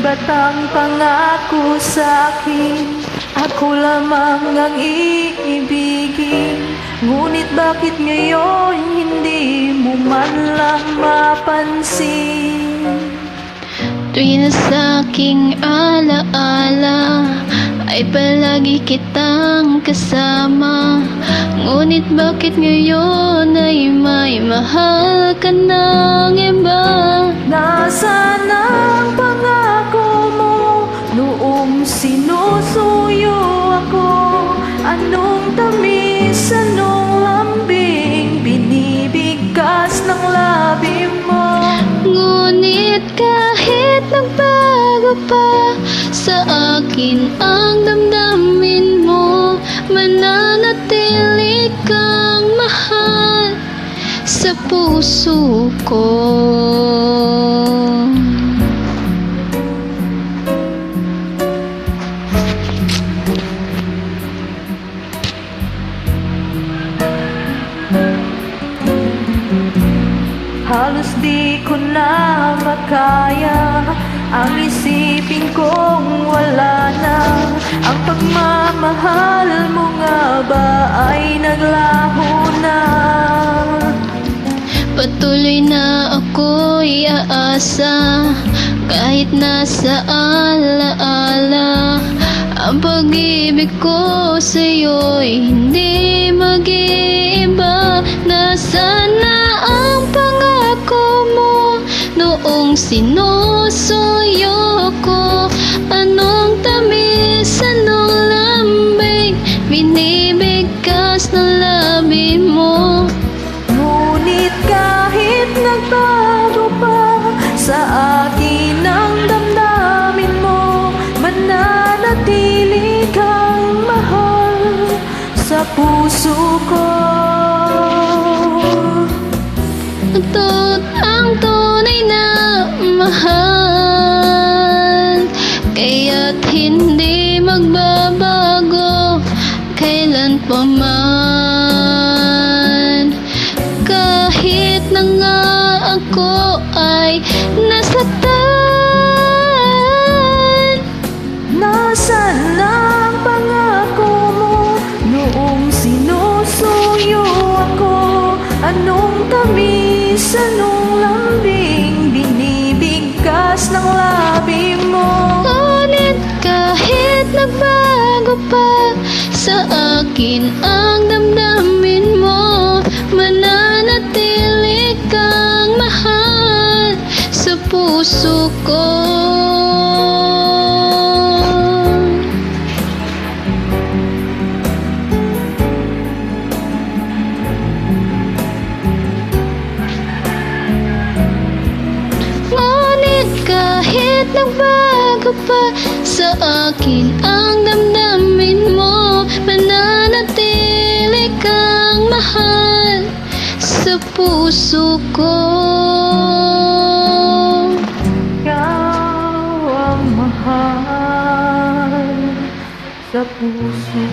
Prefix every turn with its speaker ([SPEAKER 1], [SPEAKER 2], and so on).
[SPEAKER 1] ba't ang pangako sa'kin? Ako lamang ang iibigin. Ngunit bakit ngayon hindi mo man lang mapansin?
[SPEAKER 2] Tuwing na sa'king alaala ay palagi kitang kasama. Ngunit bakit ngayon ay may mahal ka ng iba?
[SPEAKER 1] Nasaan ang pangako mo noong sinusuyo ako? Anong tamis, anong lambing binibigkas ng labi mo?
[SPEAKER 2] Ngunit kahit nagbago pa sa akin ang damdamin mo, mananatili kang mahal sa puso ko.
[SPEAKER 1] Halos di ko na makaya ang isipin kong wala na. Ang pagmamahal mo nga ba ay naglaho na?
[SPEAKER 2] Patuloy na ako'y aasa kahit nasa alaala. Ang pag-ibig ko sa'yo'y hindi mag-iiba. Nasaan na ang pangako mo noong sinusuyo ko? Anong tamis, anong lambing binibigkas ng labi mo?
[SPEAKER 1] Ngunit kahit nagbago pa sa akin ang damdamin mo, mananatili kang mahal sa puso ko.
[SPEAKER 2] Ang tunay na mahal, kaya't hindi magbabago kailan pa man. Kahit na nga ako ay nasaktan.
[SPEAKER 1] Nasaan ang pangako mo noong sinusuyo ako? Anong tamis, anong lambing binibigkas ng labi mo?
[SPEAKER 2] Ngunit kahit nagbago pa sa akin ang damdamin mo, mananatili kang mahal sa puso ko. Ngunit kahit nagbago pa sa akin ang damdamin mo, mananatili kang mahal sa puso ko.
[SPEAKER 1] Ikaw ang mahal sa puso